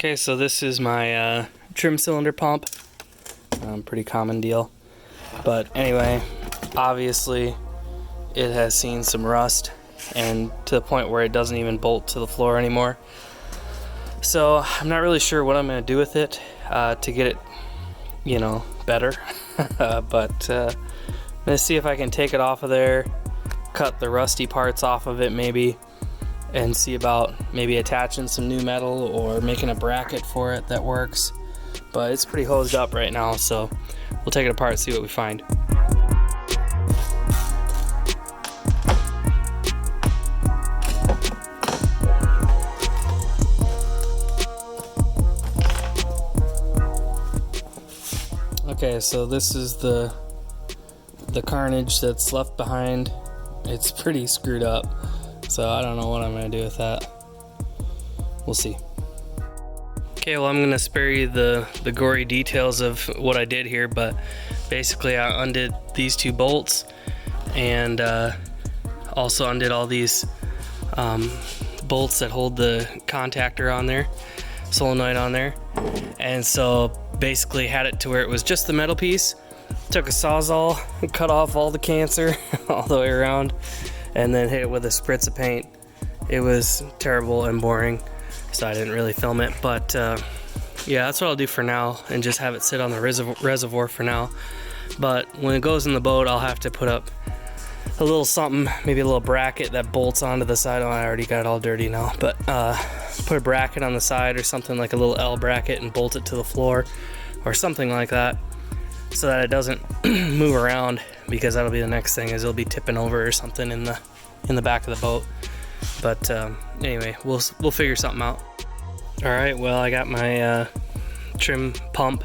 Okay, so this is my trim cylinder pump. Pretty common deal. But anyway, obviously it has seen some rust, and to the point where it doesn't even bolt to the floor anymore. So I'm not really sure what I'm going to do with it to get it, you know, better. But I'm going to see if I can take it off of there, cut the rusty parts off of it maybe, and see about maybe attaching some new metal or making a bracket for it that works. But it's pretty hosed up right now, so we'll take it apart and see what we find. Okay, so this is the carnage that's left behind. It's pretty screwed up, so I don't know what I'm gonna do with that. We'll see. Okay, well, I'm gonna spare you the gory details of what I did here, but basically I undid these two bolts and also undid all these bolts that hold the contactor on there, solenoid on there. And so basically had it to where it was just the metal piece. Took a Sawzall and cut off all the cancer all the way around, and then hit it with a spritz of paint. It was terrible and boring, so I didn't really film it. But yeah, that's what I'll do for now, and just have it sit on the reservoir for now. But when it goes in the boat, I'll have to put up a little something, maybe a little bracket that bolts onto the side. Oh, I already got it all dirty now, but put a bracket on the side or something, like a little L bracket, and bolt it to the floor or something like that, so that it doesn't move around, because that'll be the next thing, is it'll be tipping over or something in the back of the boat. But anyway, we'll figure something out. All right, well, I got my trim pump,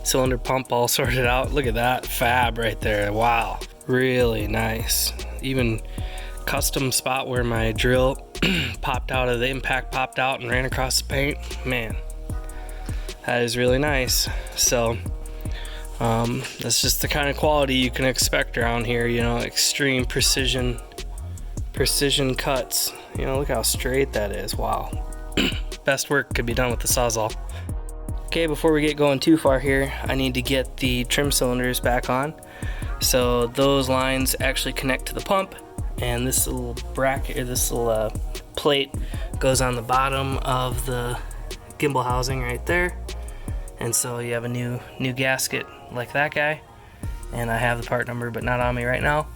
cylinder pump all sorted out. Look at that fab right there. Wow, really nice. Even custom spot where my drill popped out of the impact, popped out and ran across the paint. Man, that is really nice. So that's just the kind of quality you can expect around here, you know, extreme precision cuts. You know, look how straight that is. Wow. Best work could be done with the Sawzall. Okay, before we get going too far here, I need to get the trim cylinders back on. So those lines actually connect to the pump, and this little bracket, or this little plate goes on the bottom of the gimbal housing right there. And so you have a new gasket like that guy, and I have the part number but not on me right now.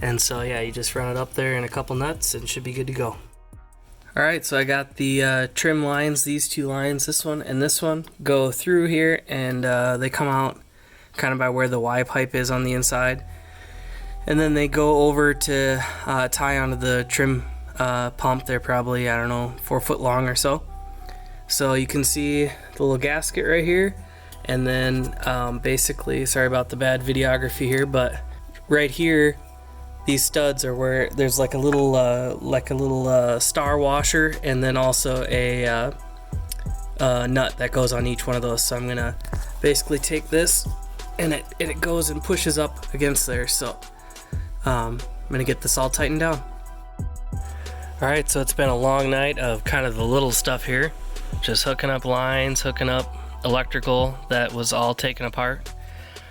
And so yeah, you just run it up there in a couple nuts and it should be good to go. Alright, so I got the trim lines, these two lines, this one and this one, go through here, and they come out kind of by where the Y pipe is on the inside. And then they go over to tie onto the trim pump. They're probably, I don't know, 4 foot long or so. So you can see the little gasket right here, and then basically, sorry about the bad videography here, but right here, these studs are where there's like a little star washer, and then also a nut that goes on each one of those. So I'm gonna basically take this, and it goes and pushes up against there. So I'm gonna get this all tightened down. All right, so it's been a long night of kind of the little stuff here. Just hooking up lines, hooking up electrical that was all taken apart.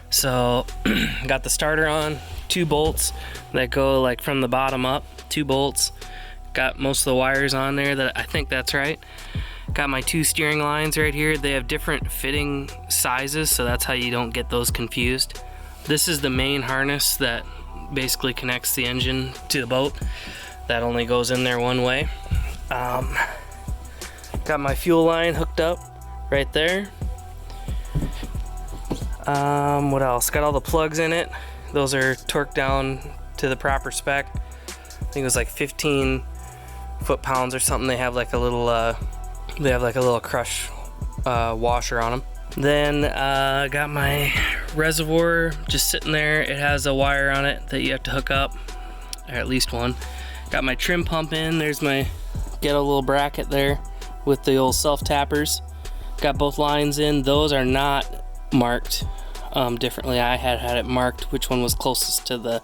So got the starter on, 2 bolts that go like from the bottom up, 2 bolts. Got most of the wires on there, that I think that's right. Got my 2 steering lines right here. They have different fitting sizes, so that's how you don't get those confused. This is the main harness that basically connects the engine to the boat. That only goes in there one way. Got my fuel line hooked up right there. What else? Got all the plugs in it. Those are torqued down to the proper spec. I think it was like 15 foot-pounds or something. They have like a little crush washer on them. Then got my reservoir just sitting there. It has a wire on it that you have to hook up, or at least one. Got my trim pump in. There's my get a little bracket there with the old self-tappers. Got both lines in. Those are not marked differently. I had it marked which one was closest to the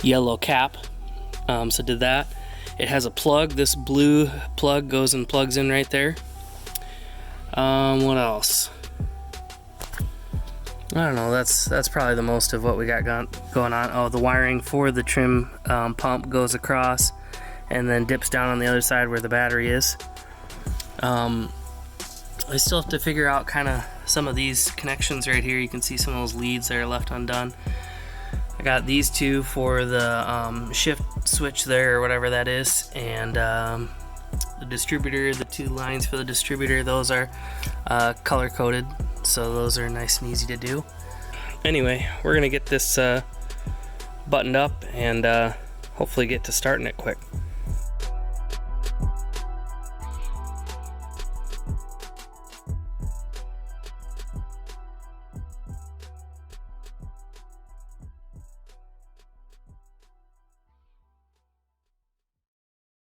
yellow cap, so did that. It has a plug. This blue plug goes and plugs in right there. What else? I don't know, that's probably the most of what we got going on. Oh, the wiring for the trim pump goes across and then dips down on the other side where the battery is. I still have to figure out kind of some of these connections right here. You can see some of those leads that are left undone. I got these two for the shift switch there, or whatever that is, and the distributor, the two lines for the distributor, those are color coded, so those are nice and easy to do. Anyway, we're gonna get this buttoned up and hopefully get to starting it quick.